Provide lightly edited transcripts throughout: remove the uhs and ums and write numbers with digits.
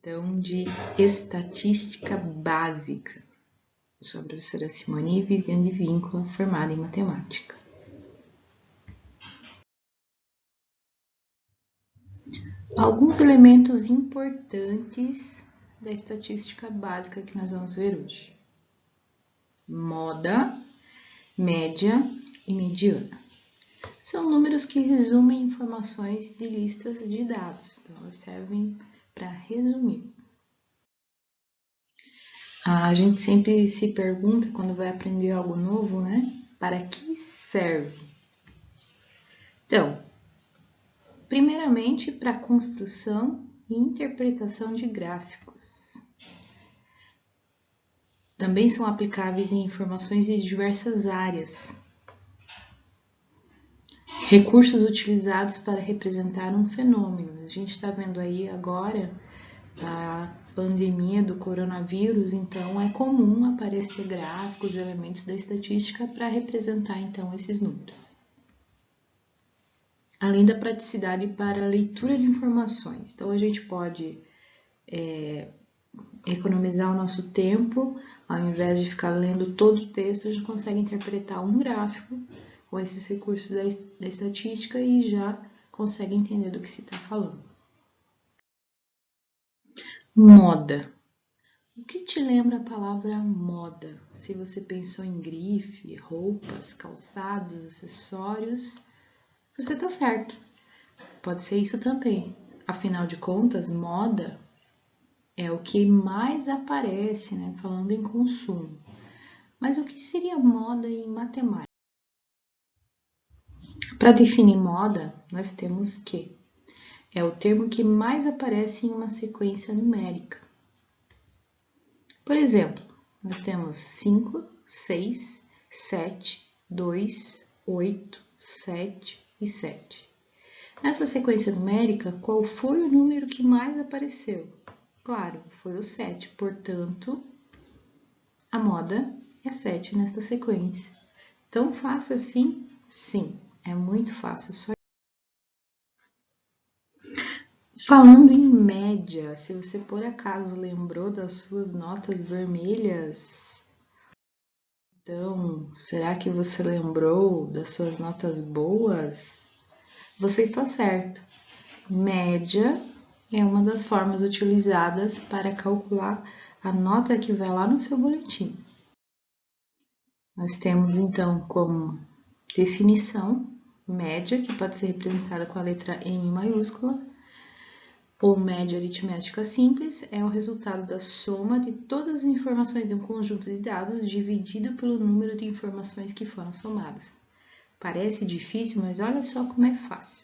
Então, de estatística básica. Eu sou a professora Simone Viviane Víncula, formada em matemática. Alguns elementos importantes da estatística básica que nós vamos ver hoje. Moda, média e mediana. São números que resumem informações de listas de dados, então elas servem para resumir. A gente sempre se pergunta, quando vai aprender algo novo, né? Para que serve? Então, primeiramente, para construção e interpretação de gráficos. Também são aplicáveis em informações de diversas áreas. Recursos utilizados para representar um fenômeno. A gente está vendo aí agora a pandemia do coronavírus, então é comum aparecer gráficos, elementos da estatística para representar então esses números. Além da praticidade para a leitura de informações. Então a gente pode economizar o nosso tempo, ao invés de ficar lendo todo o texto, a gente consegue interpretar um gráfico com esses recursos da estatística e já consegue entender do que se está falando. Moda. O que te lembra a palavra moda? Se você pensou em grife, roupas, calçados, acessórios, você está certo. Pode ser isso também. Afinal de contas, moda é o que mais aparece, né, falando em consumo. Mas o que seria moda em matemática? Para definir moda, nós temos que é o termo que mais aparece em uma sequência numérica. Por exemplo, nós temos 5, 6, 7, 2, 8, 7 e 7. Nessa sequência numérica, qual foi o número que mais apareceu? Claro, foi o 7, portanto, a moda é 7 nesta sequência. Tão fácil assim? Sim, é muito fácil. Falando em média, se você por acaso lembrou das suas notas vermelhas, então, será que você lembrou das suas notas boas? Você está certo. Média é uma das formas utilizadas para calcular a nota que vai lá no seu boletim. Nós temos então como definição média, que pode ser representada com a letra M maiúscula, ou média aritmética simples, é o resultado da soma de todas as informações de um conjunto de dados dividido pelo número de informações que foram somadas. Parece difícil, mas olha só como é fácil.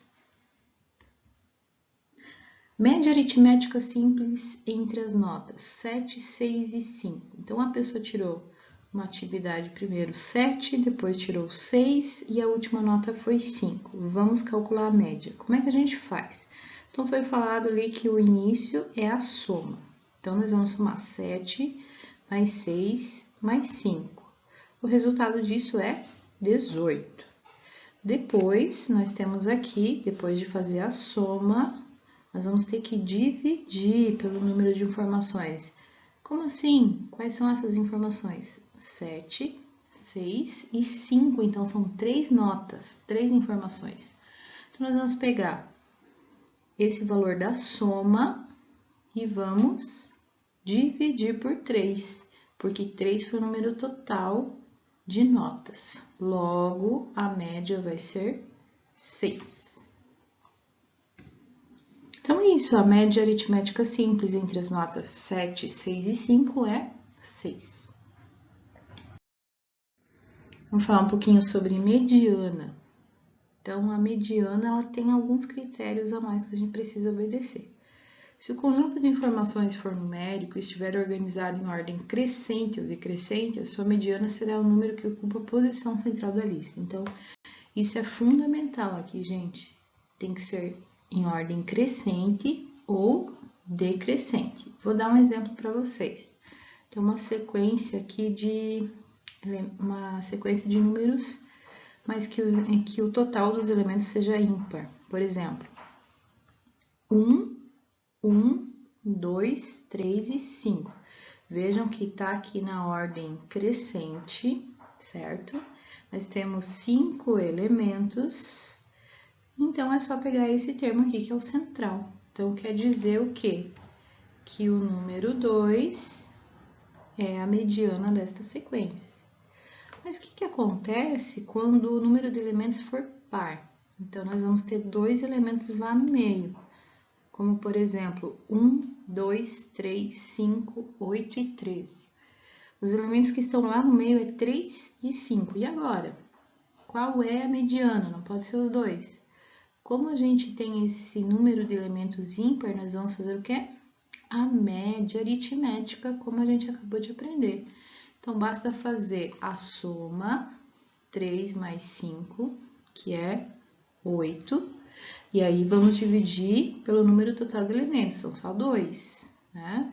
Média aritmética simples entre as notas 7, 6 e 5. Então, a pessoa tirou uma atividade primeiro 7, depois tirou 6 e a última nota foi 5. Vamos calcular a média. Como é que a gente faz? Então, foi falado ali que o início é a soma. Então, nós vamos somar 7 mais 6 mais 5. O resultado disso é 18. Depois, nós temos aqui, depois de fazer a soma, nós vamos ter que dividir pelo número de informações. Como assim? Quais são essas informações? 7, 6 e 5. Então, são 3 notas, 3 informações. Então, nós vamos pegar esse valor da soma e vamos dividir por 3, porque 3 foi o número total de notas. Logo, a média vai ser 6. Então, é isso. A média aritmética simples entre as notas 7, 6 e 5 é 6. Vamos falar um pouquinho sobre mediana. Então, a mediana ela tem alguns critérios a mais que a gente precisa obedecer. Se o conjunto de informações for numérico e estiver organizado em ordem crescente ou decrescente, a sua mediana será o número que ocupa a posição central da lista. Então, isso é fundamental aqui, gente. Tem que ser em ordem crescente ou decrescente. Vou dar um exemplo para vocês. Tem uma sequência aqui de números, mas que o total dos elementos seja ímpar. Por exemplo, 1, 1, 2, 3 e 5. Vejam que tá aqui na ordem crescente, certo? Nós temos 5 elementos, então é só pegar esse termo aqui, que é o central. Então, quer dizer o quê? Que o número 2 é a mediana desta sequência. Mas o que acontece quando o número de elementos for par? Então, nós vamos ter 2 elementos lá no meio, como, por exemplo, 1, 2, 3, 5, 8 e 13. Os elementos que estão lá no meio é 3 e 5. E agora? Qual é a mediana? Não pode ser os dois. Como a gente tem esse número de elementos ímpar, nós vamos fazer o quê? A média aritmética, como a gente acabou de aprender. Então, basta fazer a soma 3 mais 5, que é 8. E aí, vamos dividir pelo número total de elementos, são só 2, né?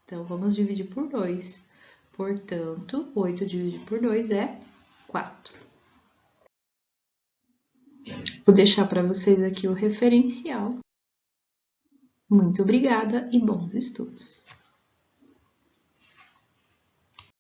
Então, vamos dividir por 2. Portanto, 8 dividido por 2 é 4. Vou deixar para vocês aqui o referencial. Muito obrigada e bons estudos!